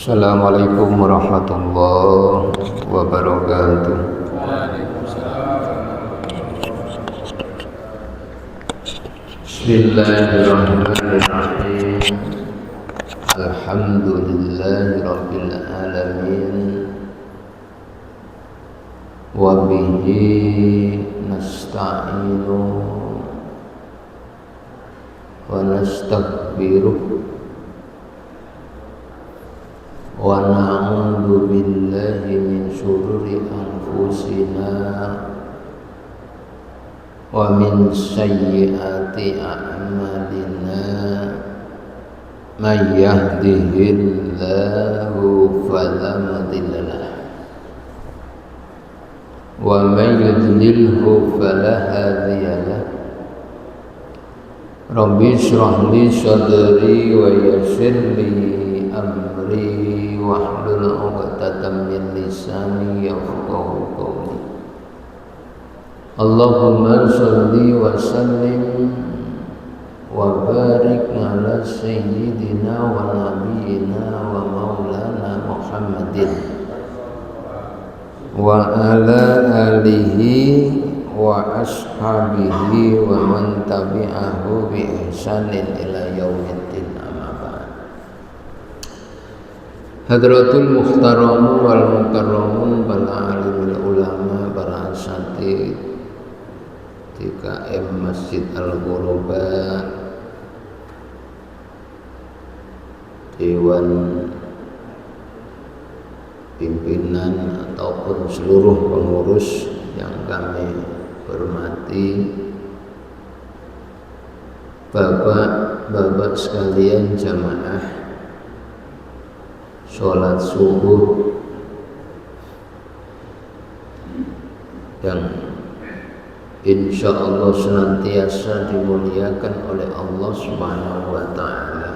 Assalamualaikum warahmatullahi wabarakatuh. Bismillahirrahmanirrahim. Alhamdulillahirabbil alamin. Wa bihi nasta'inu wa nastaghfiruh. Wa na'udzu billahi min syururi anfusina wa min sayyiati a'malina. May yahdihillahu fala mudilla lahu wa may yudlilhu fala hadiya lahu. Rabbi shrah li sadri wa yassir li amri wahlul 'uqdatam min lisani yafqahu qawli. Allahumma shalli wa sallim wa barik ala sayyidina wa nabiyyina wa maulana Muhammadin wa ala alihi wa ashabihi wa man tabi'ahu bi ihsanin ila yaumiddin. Hadratul muhtaramun wal mukarramun, para alimul ulama, para asatid TKM Masjid Al-Ghuraba, Dewan pimpinan ataupun seluruh pengurus yang kami hormati, bapak-bapak sekalian jamaah sholat subuh yang insya Allah senantiasa dimuliakan oleh Allah Subhanahu wa Ta'ala.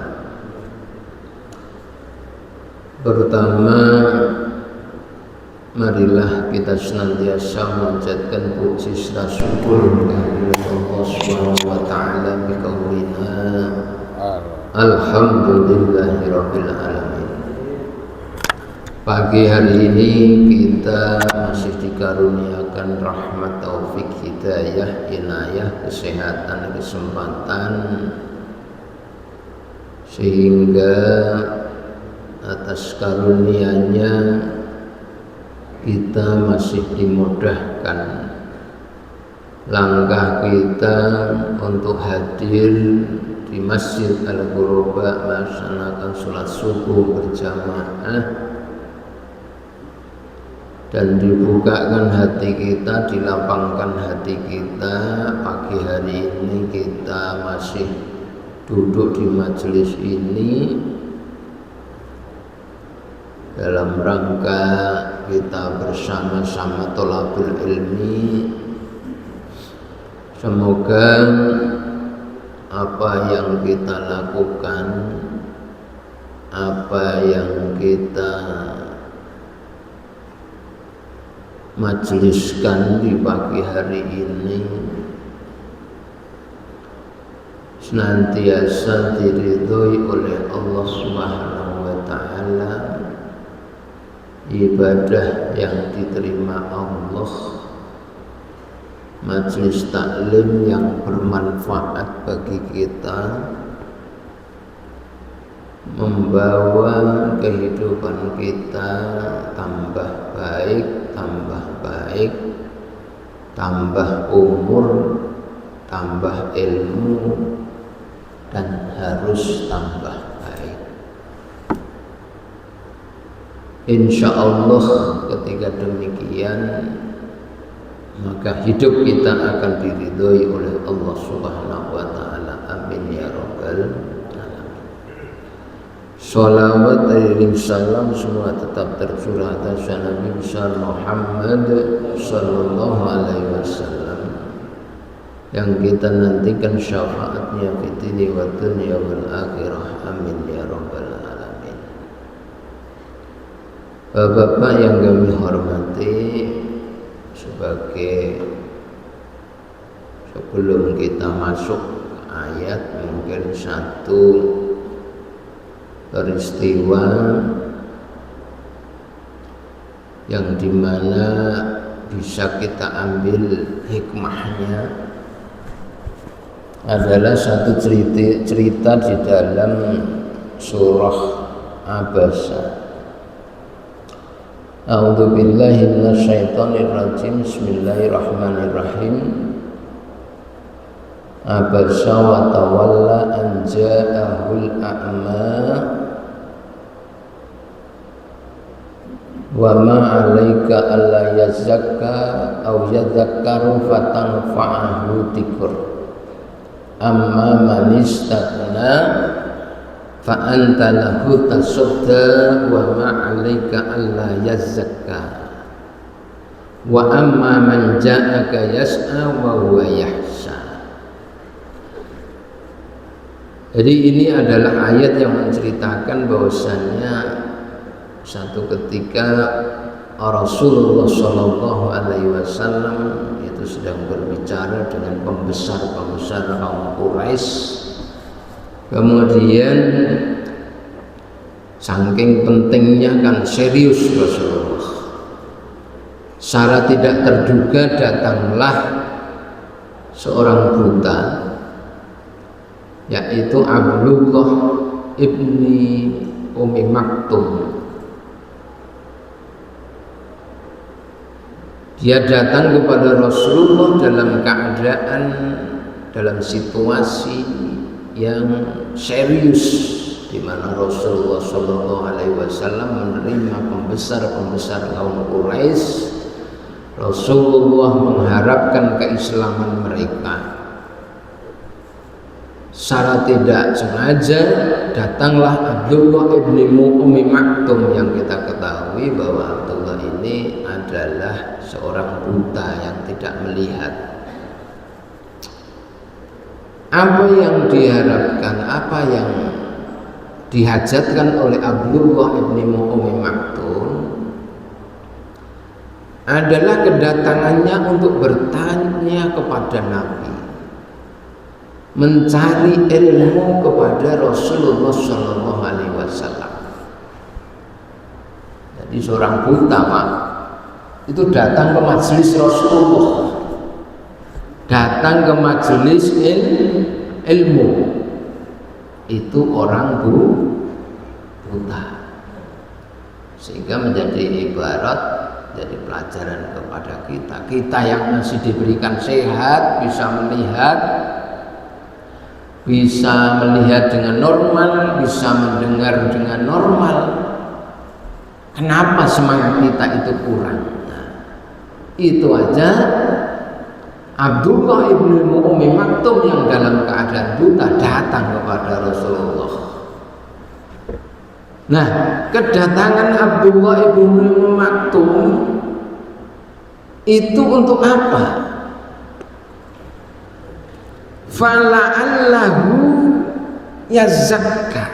Pertama, marilah kita senantiasa memanjatkan puji serta syukur kepada Allah Subhanahu wa Ta'ala biqaulina alhamdulillahirabbil alamin. Pagi hari ini kita masih dikaruniakan rahmat, taufik, hidayah, inayah, kesehatan, kesempatan, sehingga atas karunia-Nya kita masih dimudahkan langkah kita untuk hadir di Masjid Al-Ghuraba melaksanakan sholat subuh berjamaah, dan dibukakan hati kita, dilapangkan hati kita. Pagi hari ini kita masih duduk di majelis ini dalam rangka kita bersama-sama thalabul ilmi. Semoga apa yang kita lakukan, apa yang kita majeliskan di pagi hari ini senantiasa diridhoi oleh Allah Subhanahu wa Ta'ala, ibadah yang diterima Allah, majelis taklim yang bermanfaat bagi kita, membawa kehidupan kita tambah baik, tambah umur, tambah ilmu, dan harus tambah baik. Insya Allah ketika demikian, maka hidup kita akan diridhoi oleh Allah Subhanahu wa Ta'ala. Amin ya rabbal alamin. Sholawat dan salam semua tetap tercurah atas Nabi besar Muhammad sallallahu alaihi wasallam yang kita nantikan syafaatnya fi dunya wa dunya wal akhirah. Amin ya rabbal alamin. Bapak yang kami hormati, sebagai sebelum kita masuk ke ayat, mungkin satu peristiwa yang dimana bisa kita ambil hikmahnya adalah satu cerita di dalam surah Abasa. A'udzu billahi minasyaitonir rajim. Bismillahirrahmanirrahim. Abasa wa tawalla an ja'ahul a'ma wa ma 'alaika alla yazakka aw yadhakkaru fatanfa'ahu dzikr amma man istaghna fa anta lahu tasadda wa ma 'alaika alla yazakka wa amma man ja'aka yas'a wa huwa yahsa. Jadi ini adalah ayat yang menceritakan bahwasannya satu ketika Rasulullah Shallallahu Alaihi Wasallam itu sedang berbicara dengan pembesar-pembesar kaum Quraisy. Kemudian saking pentingnya kan serius Rasulullah. Secara tidak terduga datanglah seorang buta, yaitu Abdullah ibni Ummi Maktum. Dia datang kepada Rasulullah dalam keadaan, dalam situasi yang serius, di mana Rasulullah Shallallahu Alaihi Wasallam menerima pembesar-pembesar kaum Quraisy. Rasulullah mengharapkan keislaman mereka. Secara tidak sengaja datanglah Abdullah ibni Ummi Maktum, yang kita ketahui bahwa Abdullah ini adalah seorang buta yang tidak melihat. Apa yang diharapkan, apa yang dihajatkan oleh Abdullah ibni Ummi Maktum adalah kedatangannya untuk bertanya kepada Nabi, mencari ilmu kepada Rasulullah Shallallahu Alaihi Wasallam. Jadi seorang buta, Pak, itu datang ke majelis Rasulullah, datang ke majelis ilmu, itu orang buta, sehingga menjadi ibarat, jadi pelajaran kepada kita yang masih diberikan sehat, bisa melihat dengan normal, bisa mendengar dengan normal. Kenapa semangat kita itu kurang? Nah, itu aja Abdullah ibnu Ummi Maktum yang dalam keadaan buta datang kepada Rasulullah. Nah, kedatangan Abdullah ibnu Ummi Maktum itu untuk apa? Fala'allahu yazakka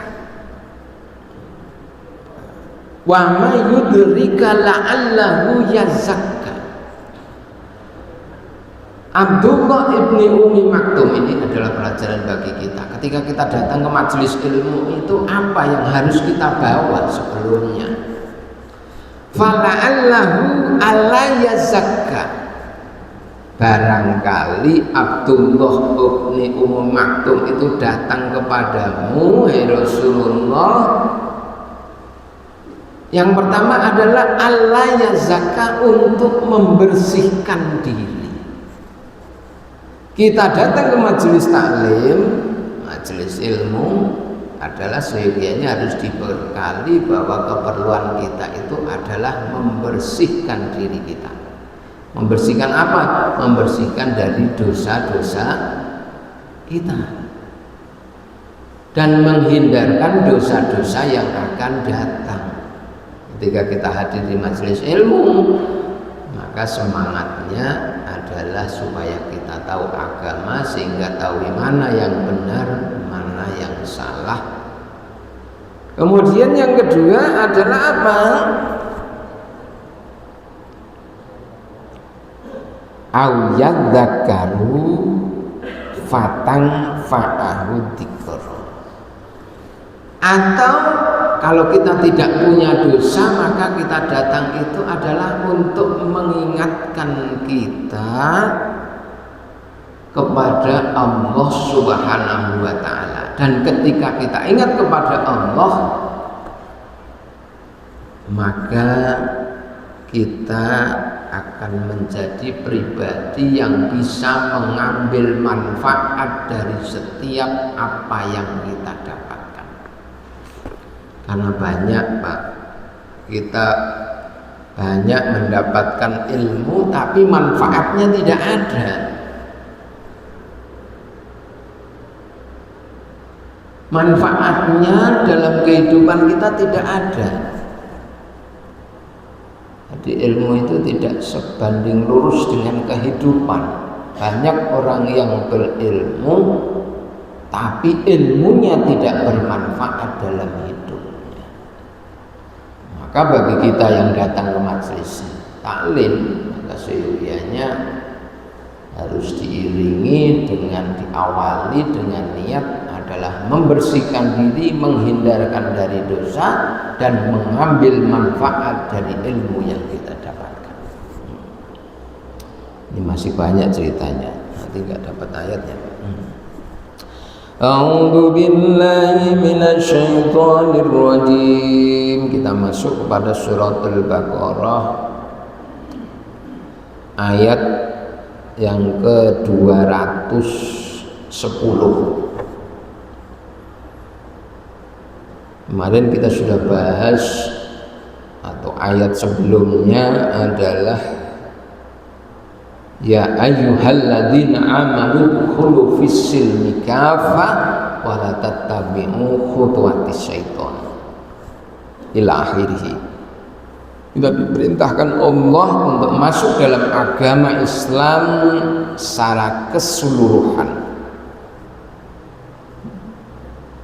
wa ma yudrika la'allahu yazakka. Abdullah ibni Ummi Maktum ini adalah pelajaran bagi kita. Ketika kita datang ke majelis ilmu, itu apa yang harus kita bawa sebelumnya? Fala'allahu ala yazakka. Barangkali Abdullah ibni Ummi Maktum itu datang kepadamu, hai Rasulullah. Yang pertama adalah Allah yazakka, untuk membersihkan diri. Kita datang ke majelis taklim, majelis ilmu, adalah seyogianya harus dibekali bahwa keperluan kita itu adalah membersihkan diri kita. Membersihkan apa? Membersihkan dari dosa-dosa kita dan menghindarkan dosa-dosa yang akan datang. Ketika kita hadir di majelis ilmu, maka semangatnya adalah supaya kita tahu agama, sehingga tahu mana yang benar, mana yang salah. Kemudian yang kedua adalah apa? Au yadzakaru fatang fa'ahu dzikr, atau kalau kita tidak punya dosa, maka kita datang itu adalah untuk mengingatkan kita kepada Allah Subhanahu wa ta'ala. Dan ketika kita ingat kepada Allah, maka kita akan menjadi pribadi yang bisa mengambil manfaat dari setiap apa yang kita dapatkan. Karena banyak, Pak, kita banyak mendapatkan ilmu tapi manfaatnya tidak ada. Manfaatnya dalam kehidupan kita tidak ada. Jadi ilmu itu tidak sebanding lurus dengan kehidupan. Banyak orang yang berilmu tapi ilmunya tidak bermanfaat dalam hidupnya. Maka bagi kita yang datang ke majelis taklim, maka seyogianya harus diiringi dengan diawali dengan niat adalah membersihkan diri, menghindarkan dari dosa, dan mengambil manfaat dari ilmu yang kita dapatkan. Ini masih banyak ceritanya, nanti nggak dapat ayatnya. A'udzu billahi minasyaitonir rajim. Kita masuk kepada suratul Baqarah ayat yang ke-210. Kemarin kita sudah bahas, atau ayat sebelumnya adalah ya ayyuhalladzina amanu dkhulu fis-silmi kafah wa la tattabi'u khutuwatis syaiton ila akhirih. Kita diperintahkan Allah untuk masuk dalam agama Islam secara keseluruhan,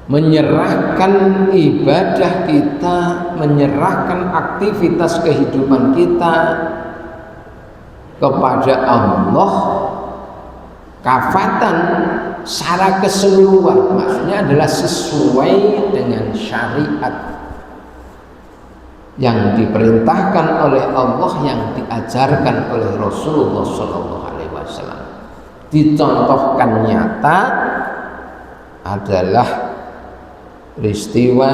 menyerahkan ibadah kita, menyerahkan aktivitas kehidupan kita kepada Allah kafatan secara keseluruhan. Maksudnya adalah sesuai dengan syariat yang diperintahkan oleh Allah, yang diajarkan oleh Rasulullah SAW. Dicontohkan nyata adalah peristiwa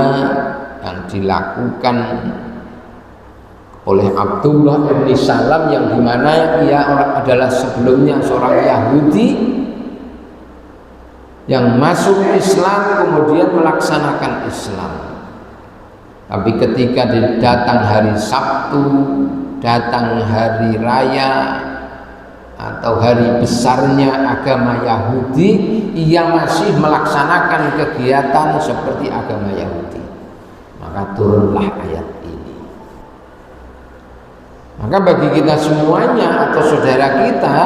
yang dilakukan oleh Abdullah bin Salam, yang dimana ia adalah sebelumnya seorang Yahudi yang masuk Islam kemudian melaksanakan Islam. Tapi ketika datang hari Sabtu, datang hari raya atau hari besarnya agama Yahudi, ia masih melaksanakan kegiatan seperti agama Yahudi. Maka turunlah ayat ini. Maka bagi kita semuanya, atau saudara kita,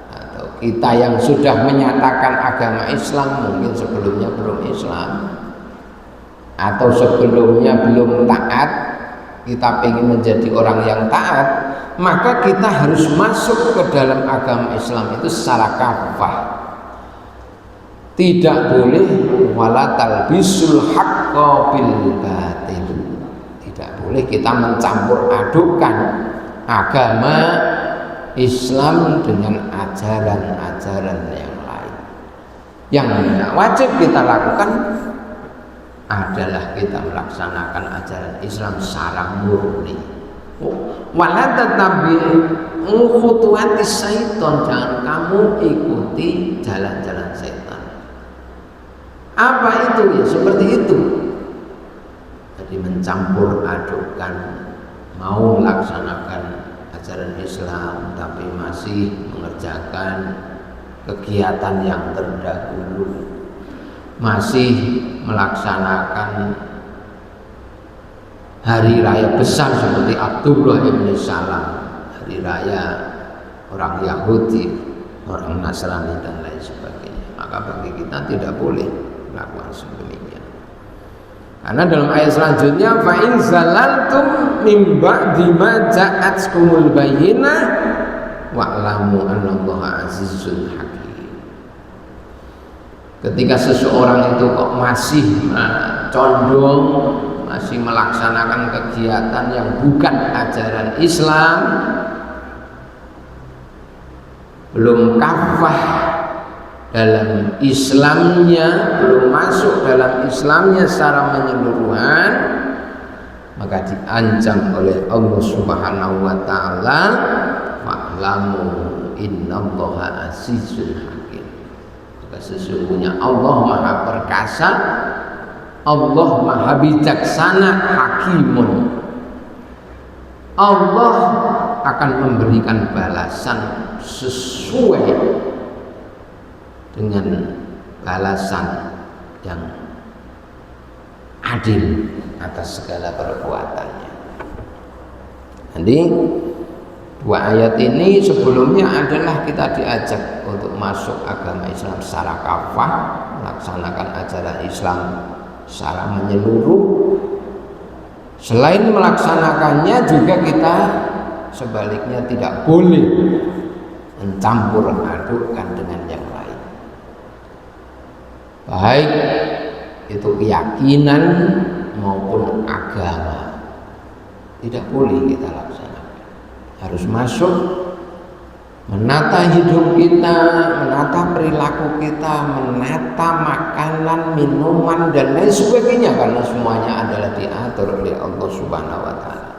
atau kita yang sudah menyatakan agama Islam, mungkin sebelumnya belum Islam, atau sebelumnya belum taat, kita ingin menjadi orang yang taat, maka kita harus masuk ke dalam agama Islam itu secara kafah. Tidak boleh wala talbisul haqqo bil batil. Tidak boleh kita mencampur adukan agama Islam dengan ajaran-ajaran yang lain. Yang wajib kita lakukan adalah kita melaksanakan ajaran Islam secara murni. Wala tatabi'u khutuwatis syaiton, jangan kamu ikuti jalan-jalan setan. Apa itu? Ya seperti itu. Jadi mencampur adukan, mau melaksanakan ajaran Islam tapi masih mengerjakan kegiatan yang terdahulu, masih melaksanakan hari raya besar seperti Abdullah bin Salam, hari raya orang Yahudi, orang Nasrani dan lain sebagainya. Maka bagi kita tidak boleh melakukan sebeginian. Karena dalam ayat selanjutnya, fa in zalaltum min ba'di ma ja'atkumul bayyinah wa'lamu annallaha azizun hakim. Ketika seseorang itu kok masih condong, masih melaksanakan kegiatan yang bukan ajaran Islam, belum kafah dalam Islamnya, belum masuk dalam Islamnya secara menyeluruhan, maka diancam oleh Allah Subhanahu wa taala, fa'lamu innallaha azizul hakim. Maka sesungguhnya Allah Maha Perkasa, Allah Maha Bijaksana, Hakimun. Allah akan memberikan balasan sesuai dengan balasan yang adil atas segala perbuatannya. Jadi dua ayat ini sebelumnya adalah kita diajak untuk masuk agama Islam secara kafah, melaksanakan ajaran Islam secara menyeluruh. Selain melaksanakannya juga kita sebaliknya tidak boleh mencampur adukkan dengan yang lain, baik itu keyakinan maupun agama, tidak boleh kita laksanakan. Harus masuk, menata hidup kita, menata perilaku kita, menata makanan, minuman dan lain sebagainya, karena semuanya adalah diatur oleh Allah Subhanahu wa taala.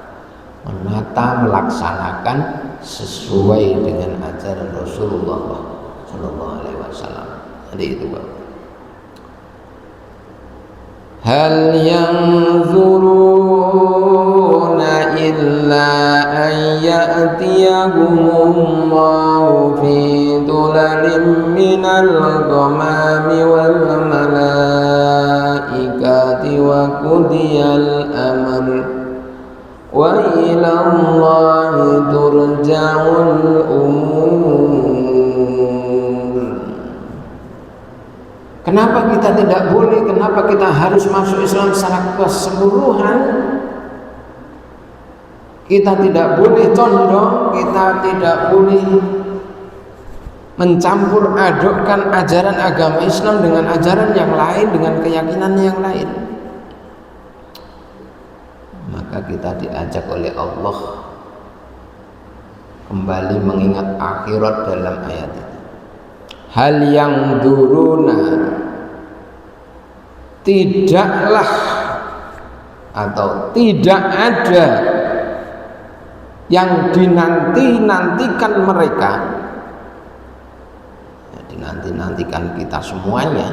Menata, melaksanakan sesuai dengan ajaran Rasulullah Sallallahu Alaihi Wasallam. Jadi itu Pak. Hal yanzuruna illa an ya'tiyahumullahu fi dhulalin minal ghamami wal malaikati wa qudiyal amr wa ilallahi turja'ul umur. Kenapa kita tidak boleh? Kenapa kita harus masuk Islam secara keseluruhan? Kita tidak boleh condong, kita tidak boleh mencampur adukkan ajaran agama Islam dengan ajaran yang lain, dengan keyakinan yang lain. Maka kita diajak oleh Allah kembali mengingat akhirat dalam ayat itu. Hal yang duruna, tidaklah atau tidak ada yang dinanti-nantikan mereka, ya, dinanti-nantikan kita semuanya,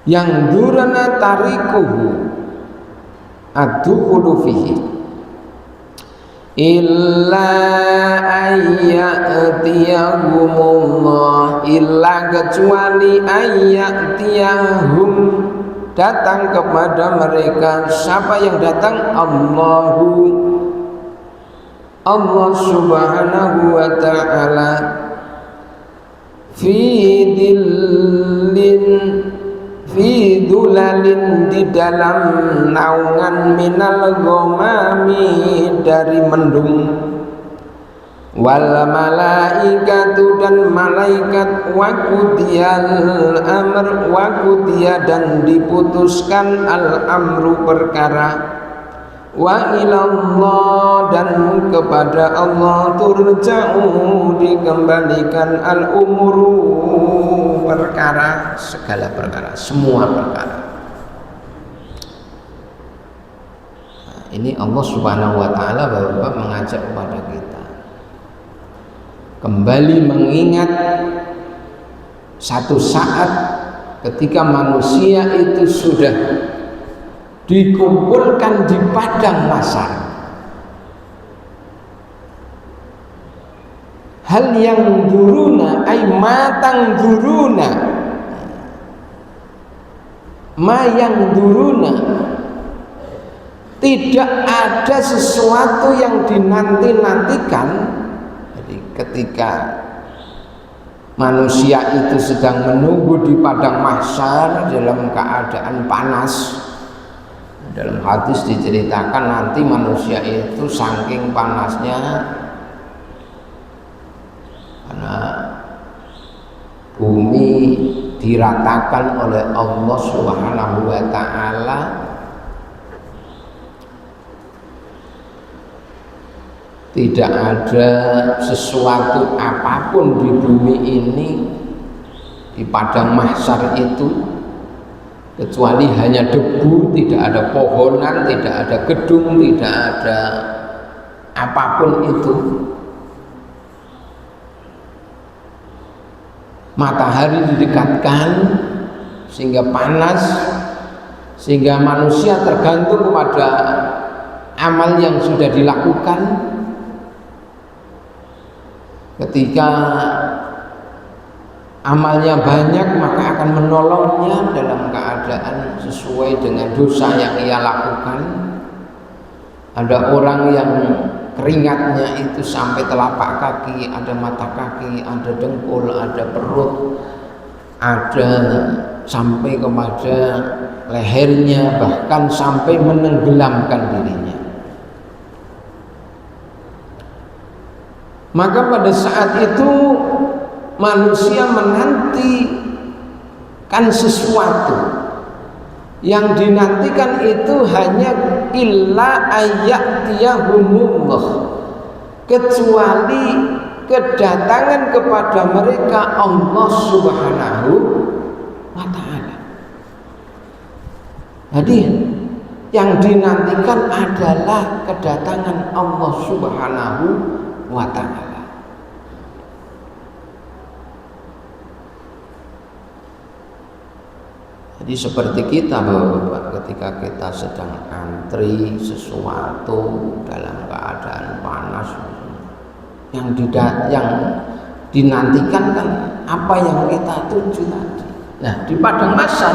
yang durana tarikuhu ad-dukhulu fihi illa ayyatiyahumullah, illa kecuali ayyatiyahum, datang kepada mereka. Siapa yang datang? Allah Subhanahu wa ta'ala, fi dulalin, di dalam naungan, minal ghamami, dari mendung, wal malaikatu, dan malaikat, wa qudiyal amr, wa qudiya, dan diputuskan al amru, perkara, wa ilallah, dan kepada Allah, turja'u, dikembalikan, al umuru, perkara, segala perkara, semua perkara. Nah, ini Allah Subhanahu wa taala Bapak mengajak kepada kita kembali mengingat satu saat ketika manusia itu sudah dikumpulkan di padang mahsyar. Hal yang duruna ay matang duruna, ma yang duruna, tidak ada sesuatu yang dinanti-nantikan. Jadi ketika manusia itu sedang menunggu di padang mahsyar dalam keadaan panas, dalam hadis diceritakan nanti manusia itu saking panasnya, karena bumi diratakan oleh Allah Subhanahu wa taala, tidak ada sesuatu apapun di bumi ini, di padang mahsyar itu, kecuali hanya debu, tidak ada pohonan, tidak ada gedung, tidak ada apapun itu. Matahari didekatkan sehingga panas, sehingga manusia tergantung kepada amal yang sudah dilakukan. Ketika amalnya banyak, maka akan menolongnya dalam keadaan sesuai dengan dosa yang ia lakukan. Ada orang yang keringatnya itu sampai telapak kaki, ada mata kaki, ada dengkul, ada perut, ada sampai kepada lehernya, bahkan sampai menenggelamkan dirinya. Maka pada saat itu manusia menantikan sesuatu. Yang dinantikan itu hanya illa ayyatiyahumullah, kecuali kedatangan kepada mereka Allah Subhanahu wa ta'ala. Jadi yang dinantikan adalah kedatangan Allah Subhanahu wa ta'ala. Jadi seperti kita Bapak, ketika kita sedang antri sesuatu dalam keadaan panas, yang dinantikan kan apa yang kita tuju tadi. Nah, di padang mahsyar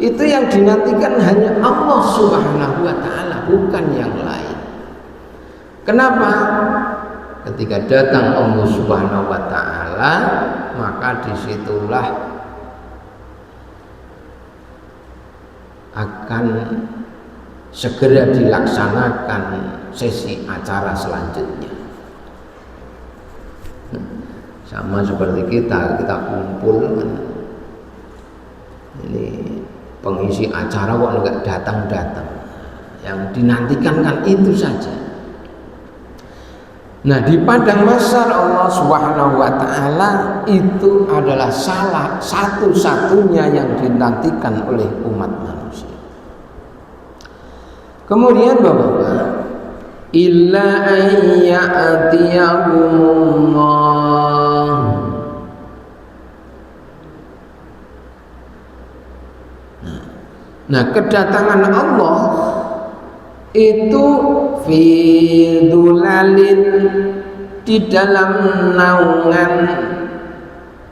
itu yang dinantikan hanya Allah Subhanahu wa ta'ala, bukan yang lain. Kenapa? Ketika datang Allah Subhanahu wa ta'ala, maka disitulah akan segera dilaksanakan sesi acara selanjutnya. Sama seperti kita kumpul kan, ini pengisi acara kok enggak datang-datang, yang dinantikan kan itu saja. Nah, di padang mahsyar Allah Subhanahu wa ta'ala itu adalah salah satu-satunya yang dinantikan oleh umat manusia. Kemudian Bapak, illa ayyatiyahumullah. Nah, kedatangan Allah itu fi dulalin, di dalam naungan,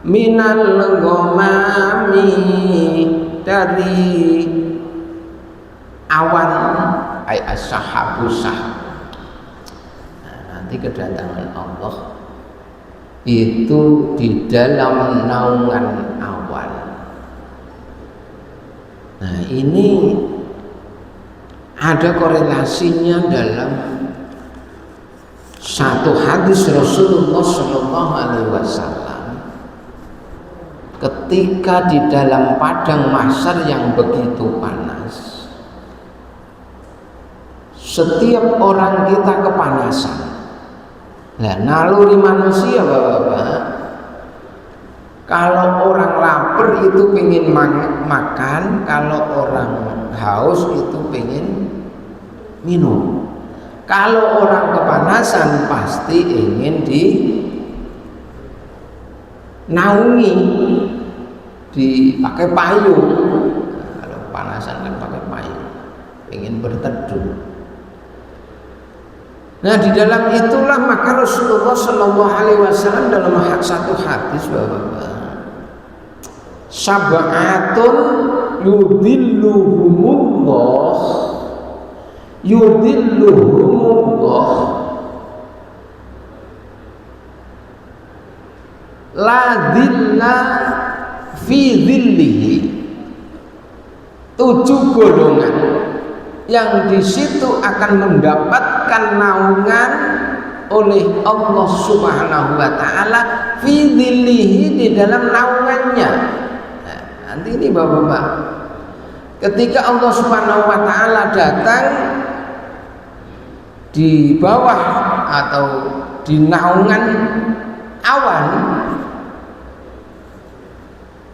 minal ghamami, dari awan, ay as-sahabu sahab. Nah, nanti kedatangan Allah itu di dalam naungan awan. Nah, ini ada korelasinya dalam satu hadis Rasulullah Shallallahu Alaihi Wasallam ketika di dalam padang mahsyar yang begitu panas. Setiap orang kita kepanasan. Nah, naluri manusia Bapak-bapak, kalau orang lapar itu pengen makan, kalau orang haus itu pengen minum. Kalau orang kepanasan pasti ingin dinaungi, dipakai payung. Nah, kalau kepanasan kan pakai payung, ingin berteduh. Nah, di dalam itulah maka Rasulullah Shallallahu Alaihi Wasallam dalam satu hadis Bapak, sab'atun yudilluhumullah la dhilla fi dhillihi. 7 golongan yang di situ akan mendapatkan naungan oleh Allah Subhanahu wa taala fi dhillihi, di dalam naungannya. Nah, nanti ini Bapak-bapak, ketika Allah Subhanahu wa taala datang di bawah atau di naungan awan,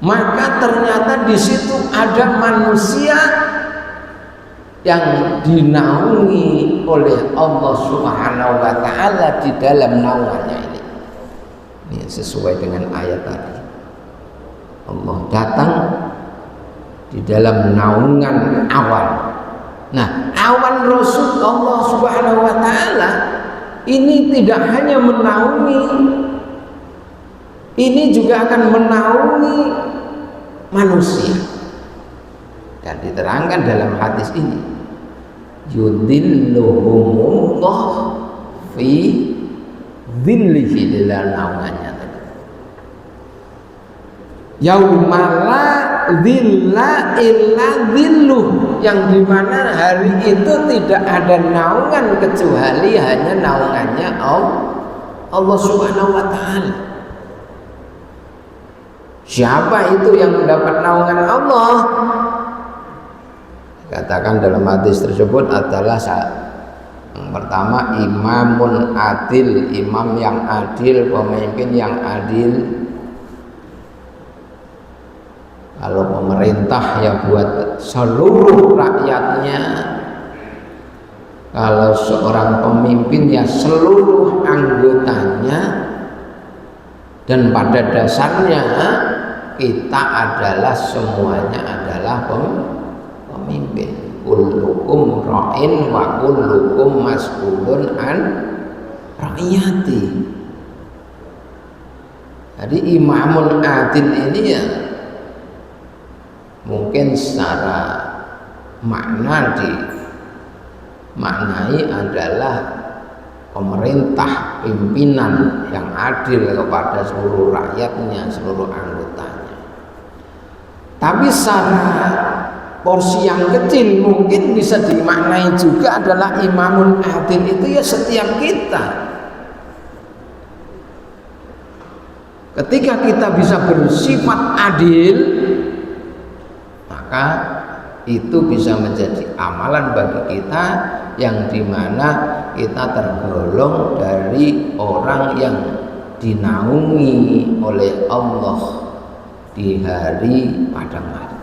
maka ternyata di situ ada manusia yang dinaungi oleh Allah Subhanahu wa taala di dalam naungannya ini. Ini sesuai dengan ayat tadi. Allah datang di dalam naungan awan. Nah, awan Rasul Allah Subhanahu wa taala ini tidak hanya menaungi, ini juga akan menaungi manusia. Dan diterangkan dalam hadis ini, yudhilluhumullah fi dhillihi, dalam naungannya tadi. Yaumala dhilla illa dhilluh, yang dimana hari itu tidak ada naungan kecuali hanya naungannya Allah Subhanahu wa ta'ala. Siapa itu yang mendapat naungan Allah? Katakan dalam hadis tersebut adalah yang pertama, imamun adil, imam yang adil, pemimpin yang adil. Kalau pemerintah ya buat seluruh rakyatnya, kalau seorang pemimpin ya seluruh anggotanya, dan pada dasarnya kita adalah semuanya adalah pemimpin. Kullukum ra'in wa kullukum mas'ulun an ra'iyati. Jadi imamul adil ini ya mungkin secara makna dimaknai adalah pemerintah, pimpinan yang adil kepada seluruh rakyatnya, seluruh anggotanya. Tapi secara porsi yang kecil mungkin bisa dimaknai juga adalah imamun adil itu ya setiap kita. Ketika kita bisa bersifat adil, maka itu bisa menjadi amalan bagi kita, yang dimana kita tergolong dari orang yang dinaungi oleh Allah di hari padang hari.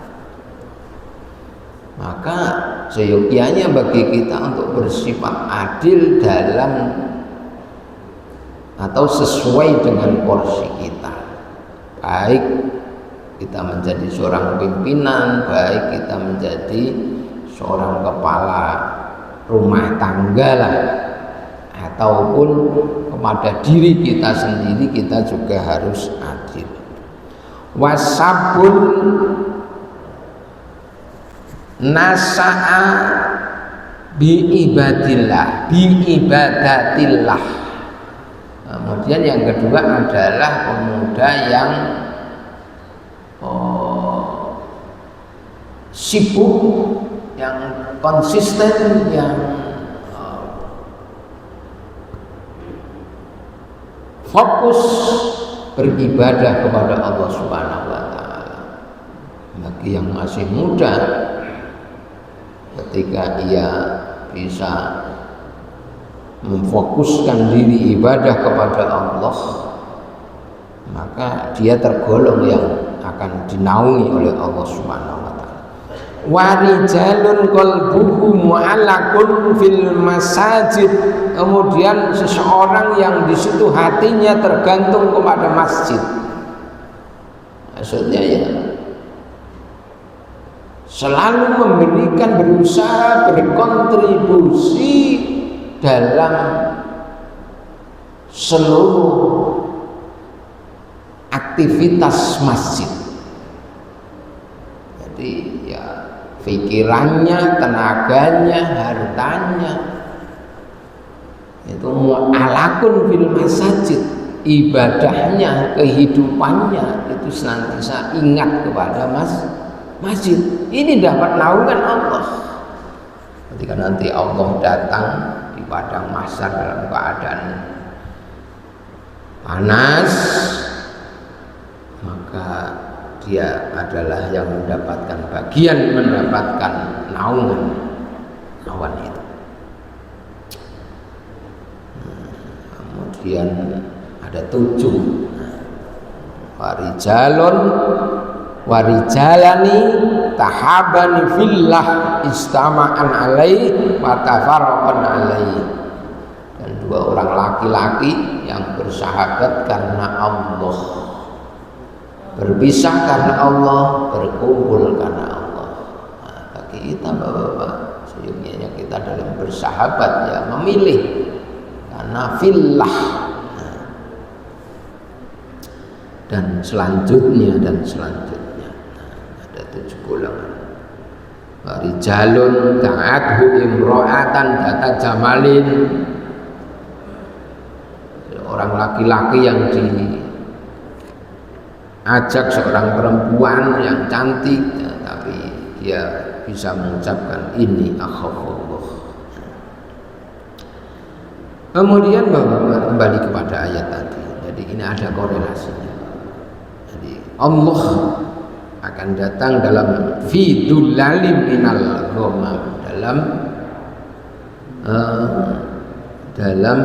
Maka seyogyanya bagi kita untuk bersifat adil dalam atau sesuai dengan porsi kita, baik kita menjadi seorang pimpinan, baik kita menjadi seorang kepala rumah tangga lah, ataupun kepada diri kita sendiri kita juga harus adil. Wasabun nasa'a biibadatillah. Kemudian yang kedua adalah pemuda yang sibuk, yang konsisten, yang fokus beribadah kepada Allah Subhanahu wa taala. Bagi yang masih muda, ketika ia bisa memfokuskan diri ibadah kepada Allah, maka dia tergolong yang akan dinaungi oleh Allah Subhanahu wa taala. Warijalun qalbuhu mu'allaqun fil masajid. Kemudian seseorang yang di situ hatinya tergantung kepada masjid. Maksudnya ya selalu memberikan, berusaha berkontribusi dalam seluruh aktivitas masjid. Jadi ya pikirannya, tenaganya, hartanya itu mu'alakun fil masajid, ibadahnya, kehidupannya itu senantiasa ingat kepada masjid. Ini dapat naungan Allah. Ketika nanti Allah datang di padang mahsyar dalam keadaan panas, maka dia adalah yang mendapatkan naungan awan itu. Kemudian ada 7 warijalani tahabani fillah istama'an alaih wa tafarraqan alaih, dan 2 orang laki-laki yang bersahabat karena Allah, berpisah karena Allah, berkumpul karena Allah. Nah, bagi kita bapak-bapak, sejujurnya kita dalam bersahabat ya memilih karena fillah. Nah, dan selanjutnya nah, ada 7 golongan. Warijalun ta'adhu imro'atan data jamalin, orang laki-laki yang diajak seorang perempuan yang cantik, ya, tapi dia bisa mengucapkan ini akhafullah. Kemudian kembali kepada ayat tadi. Jadi ini ada korelasinya. Jadi Allah akan datang dalam fi dullalim minal ghamam, dalam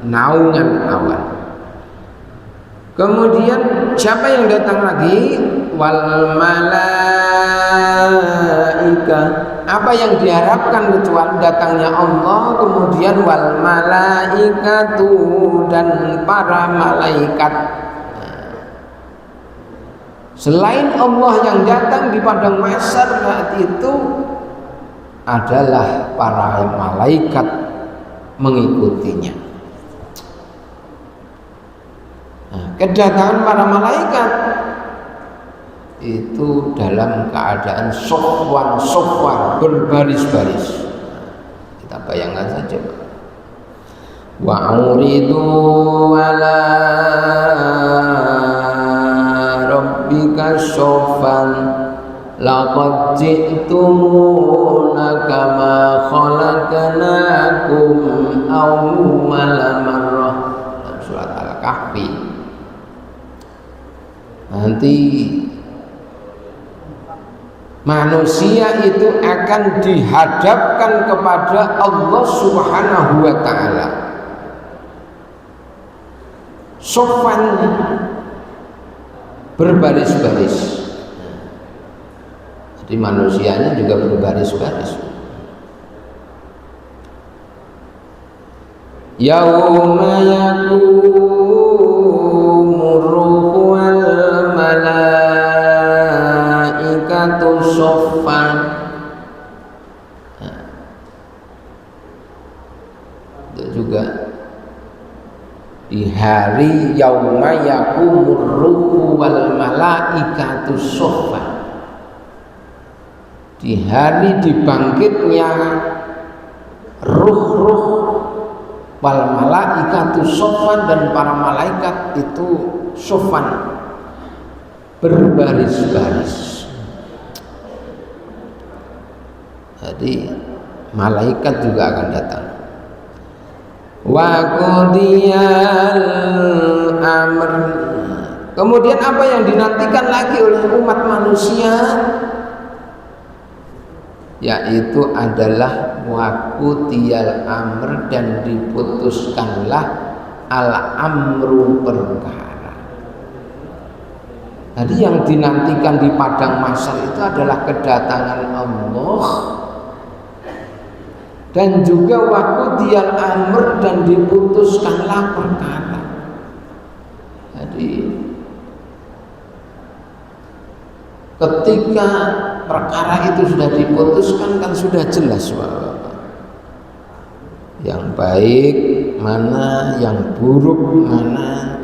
naungan awan. Kemudian siapa yang datang lagi? Wal malaika. Apa yang diharapkan kecuali datangnya Allah. Kemudian wal malaikatu, dan para malaikat. Selain Allah yang datang di padang mahsyar saat itu adalah para malaikat mengikutinya. Nah, kedatangan para malaikat itu dalam keadaan sofwan berbaris-baris. Kita bayangkan saja. Wa uridu ala rabbika soffan laqad ji'tumuna kama khalaqnakum awwala marrah. Surat Al-Kahfi. Nanti manusia itu akan dihadapkan kepada Allah Subhanahu wa ta'ala sofan, berbaris-baris. Jadi manusianya juga berbaris-baris. Yauma yakumur ruhu wal malaikatu soffan. Itu juga di hari yauma yakumur ruhu wal malaikatu soffan, di hari dibangkitnya ruh-ruh wal malaikatu soffan, dan para malaikat itu soffan, berbaris-baris. Jadi malaikat juga akan datang. Wa qudiyal amr. Kemudian apa yang dinantikan lagi oleh umat manusia, yaitu adalah wa qudiyal amr, dan diputuskanlah al-amru, perkara. Jadi yang dinantikan di padang mahsyar itu adalah kedatangan Allah, dan juga waqudiyal amr, dan diputuskanlah perkara. Jadi ketika perkara itu sudah diputuskan kan sudah jelas Bapak. Yang baik mana, yang buruk mana.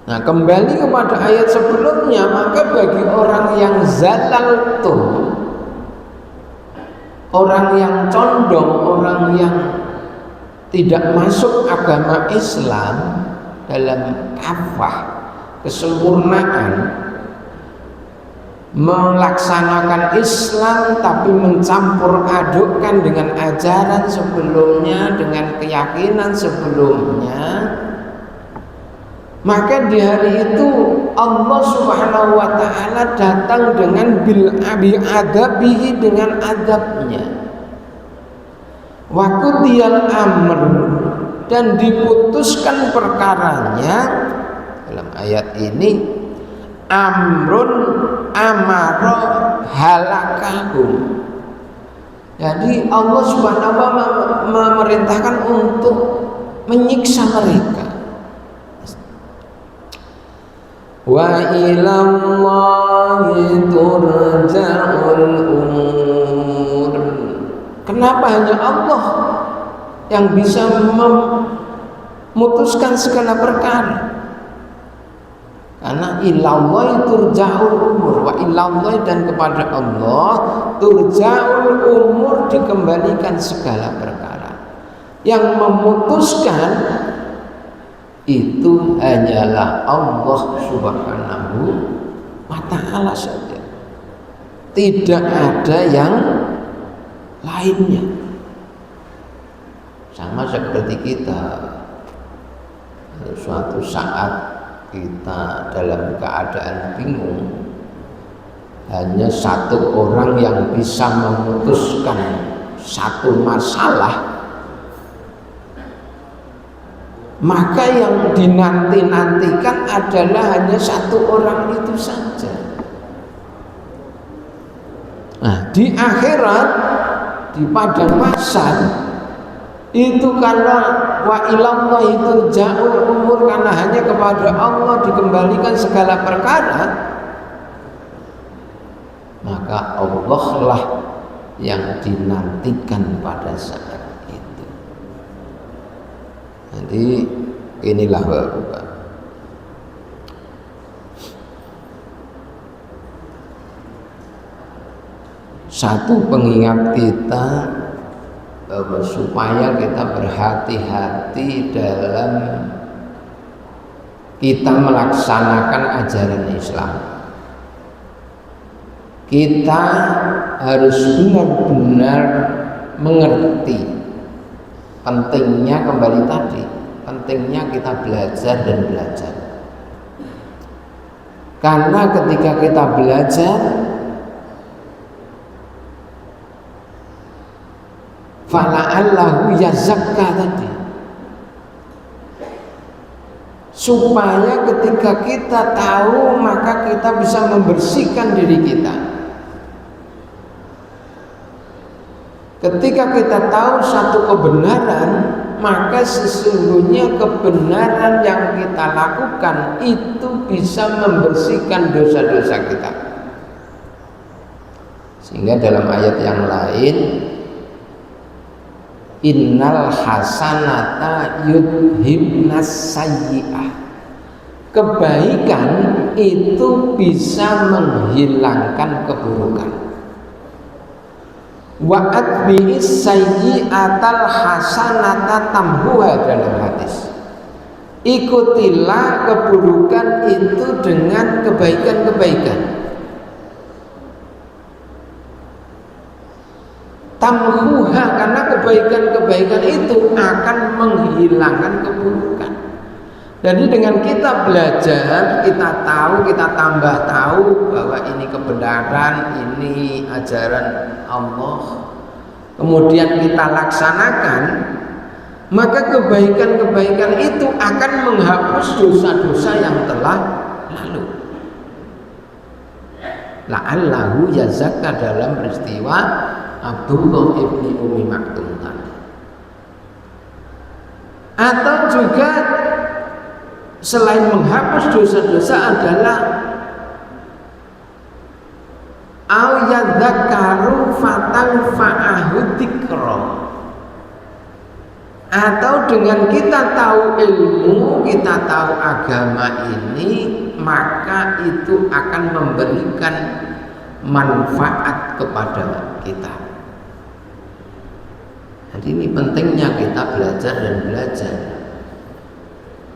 Nah, kembali kepada ayat sebelumnya, maka bagi orang yang zalaltum, orang yang condong, orang yang tidak masuk agama Islam dalam kafah, kesempurnaan, melaksanakan Islam tapi mencampur adukkan dengan ajaran sebelumnya, dengan keyakinan sebelumnya, maka di hari itu Allah Subhanahu wa taala datang dengan bil adabihi, dengan adabnya. Wa qudiyal amr, dan diputuskan perkaranya. Dalam ayat ini amrun amaro halakahum. Jadi Allah Subhanahu wa taala memerintahkan untuk menyiksa mereka. Wa ilallahi turja'ul umur. Kenapa hanya Allah yang bisa memutuskan segala perkara? Karena ilallahi turja'ul umur, wa ilallahi, dan kepada Allah turja'ul umur, dikembalikan segala perkara. Yang memutuskan itu hanyalah Allah Subhanahu wa ta'ala saja, tidak ada yang lainnya. Sama seperti kita, suatu saat kita dalam keadaan bingung, hanya satu orang yang bisa memutuskan satu masalah, maka yang dinanti-nantikan adalah hanya satu orang itu saja. Nah, di akhirat, di padang mahsyar itu, karena wa ilallahi turja'ul umur, karena hanya kepada Allah dikembalikan segala perkara, maka Allah lah yang dinantikan pada saat itu. Jadi inilah Bapak, satu pengingat kita supaya kita berhati-hati dalam kita melaksanakan ajaran Islam. Kita harus benar-benar mengerti pentingnya, kembali tadi, pentingnya kita belajar dan belajar. Karena ketika kita belajar, fala'allahu yazakka tadi, supaya ketika kita tahu maka kita bisa membersihkan diri kita. Ketika kita tahu satu kebenaran, maka sesungguhnya kebenaran yang kita lakukan itu bisa membersihkan dosa-dosa kita. Sehingga dalam ayat yang lain, innal hasanata yudhibnas sayyi'ah, kebaikan itu bisa menghilangkan keburukan. Wa atbi'is sayyi'atal hasanata tamhuha, dalam hadis, ikutilah keburukan itu dengan kebaikan-kebaikan. Tamhuha, karena kebaikan-kebaikan itu akan menghilangkan keburukan. Jadi dengan kita belajar, kita tahu, kita tambah tahu bahwa ini kebenaran, ini ajaran Allah, kemudian kita laksanakan, maka kebaikan-kebaikan itu akan menghapus dosa-dosa yang telah lalu. La'allahu yazakka, dalam peristiwa Abdullah ibni Umi Maktum tadi. Atau juga selain menghapus dosa-dosa adalah au yadzakaru fatanfa'ahu dzikra, atau dengan kita tahu ilmu, kita tahu agama ini, maka itu akan memberikan manfaat kepada kita. Jadi ini pentingnya kita belajar dan belajar.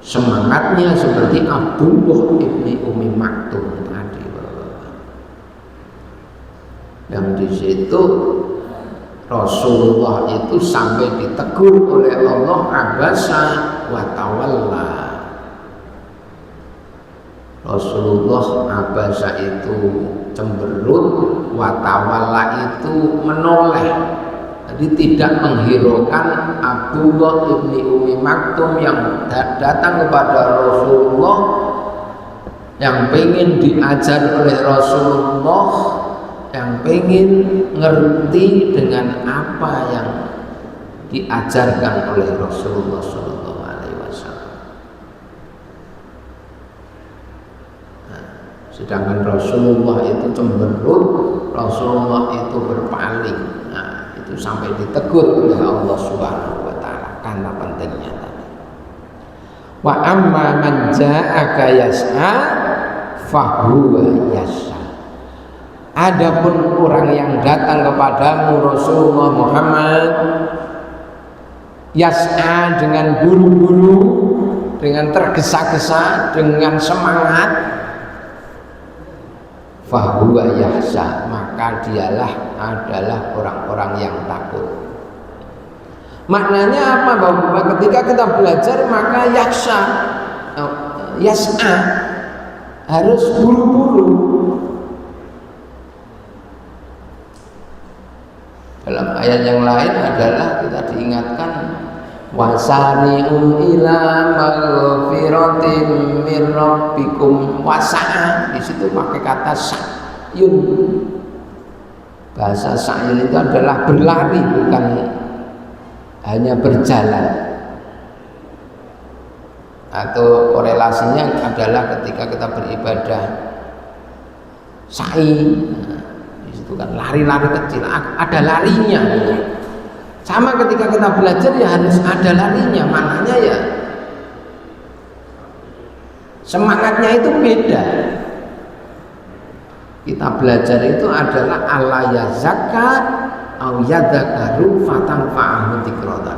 Semangatnya seperti Abdullah ibni Umi Maktum tadi, yang di situ Rasulullah itu sampai ditegur oleh Allah, abasa wa tawalla. Rasulullah abasa itu cemberut, wa tawalla itu menoleh. Jadi tidak menghiraukan Abdullah ibni Umi Maktum yang datang kepada Rasulullah, yang pengen diajar oleh Rasulullah, yang pengen ngerti dengan apa yang diajarkan oleh Rasulullah Sallallahu Alaihi Wasallam. Nah, sedangkan Rasulullah itu cemberut, Rasulullah itu berpaling. Nah, itu sampai ditegur oleh Allah Subhanahu Wa Taala karena pentingnya tadi. Wa amma man ja'aka yas'a fahuwa yas'a. Adapun orang yang datang kepadamu Rasulullah Muhammad yas'a, dengan buru-buru, dengan tergesa-gesa, dengan semangat, fahuwa yahsa, maka dialah adalah orang-orang yang takut. Maknanya apa Bapak? Ketika kita belajar maka yas'a harus buru-buru. Dalam ayat yang lain adalah kita diingatkan wasari'u ila maghfiratin min rabbikum wasa'a. Di situ pakai kata sa'yun. Bahasa sa'yun itu adalah berlari, bukan hanya berjalan. Atau korelasinya adalah ketika kita beribadah sa'i, itu kan lari-lari kecil, ada larinya. Sama ketika kita belajar ya harus ada larinya. Maknanya ya semangatnya itu beda. Kita belajar itu adalah ala yazakka au yadzakaru fatanfa'ahu dzikrata.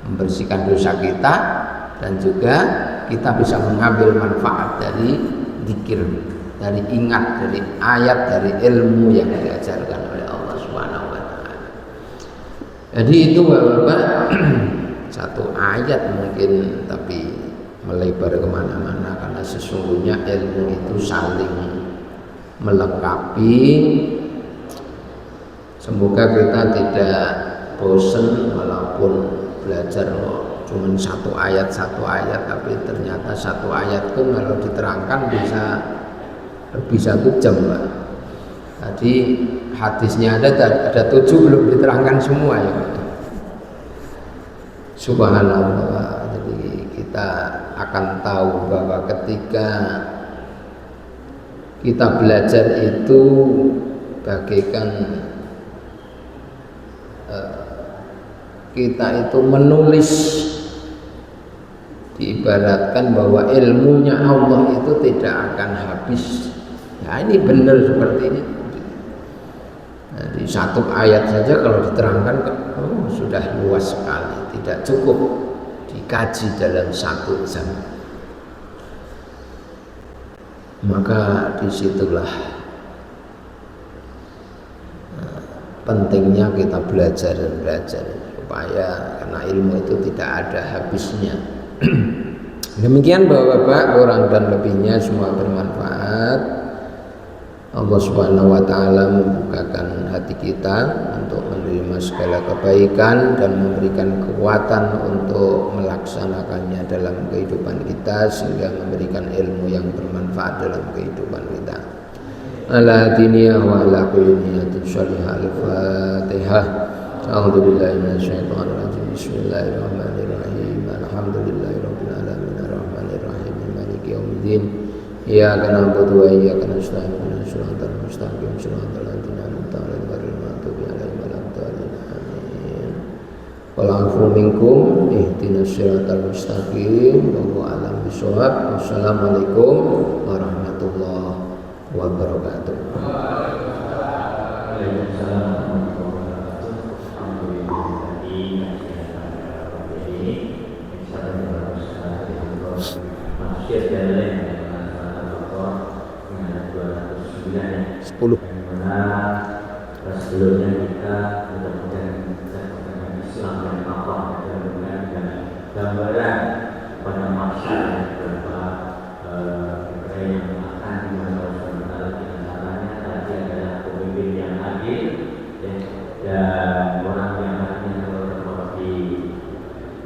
Membersihkan dosa kita dan juga kita bisa mengambil manfaat dari zikir, dari ingat, dari ayat, dari ilmu yang diajarkan oleh Allah Subhanahu wa Ta'ala. Jadi itu Bapak satu ayat mungkin, tapi melebar kemana-mana karena sesungguhnya ilmu itu saling melengkapi. Semoga kita tidak bosan walaupun belajar cuma satu ayat, tapi ternyata satu ayat itu kalau diterangkan bisa lebih 1 jam, Pak. Tadi hadisnya ada 7 belum diterangkan semua ya, Pak. Subhanallah. Jadi kita akan tahu bahwa ketika kita belajar itu bagaikan kita itu menulis, diibaratkan bahwa ilmunya Allah itu tidak akan habis. Nah ini benar seperti ini. Jadi satu ayat saja kalau diterangkan sudah luas sekali, tidak cukup dikaji dalam 1 jam. Maka disitulah pentingnya kita belajar dan belajar, supaya karena ilmu itu tidak ada habisnya. Demikian Bapak-bapak, kurang dan lebihnya semua bermanfaat. Allah Subhanahu wa Ta'ala membukakan hati kita untuk menerima segala kebaikan dan memberikan kekuatan untuk melaksanakannya dalam kehidupan kita, sehingga memberikan ilmu yang bermanfaat dalam kehidupan kita. Ala diniyah wa ala kulli niyatin sholihah. Al-Fatihah. A'udzu billahi minasyaitonir rajim. Bismillahirrahmanirrahim. Alhamdulillahirabbil alamin arrahmanir rahim maliki yaumiddin. Iyyaka na'budu wa iyyaka nasta'in. Ihdinas siratal mustaqim siratal ladzina an'amta 'alaihim ghairil maghdubi 'alaihim waladdallin. Amin. Wal 'afwu minkum. Ihdinas siratal mustaqim. Wallahu a'lam bishawab. Wassalamualaikum warahmatullahi wabarakatuh. Manusia dan lain-lain. Karena sebelumnya kita mudah-mudahan dengan Islam yang apa mudah-mudahan dengan gambaran pada masyarakat beberapa mereka yang akan dimana sementara di antaranya tadi adalah pemimpin yang adil dan orang yang hanya terlebih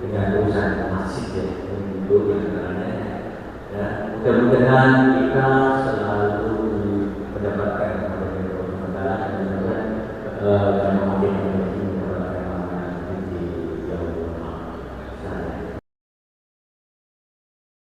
dengan urusan masjid ya untuk yang antaranya ya mudah-mudahan kita selalu mendapatkan kepada Allah dan juga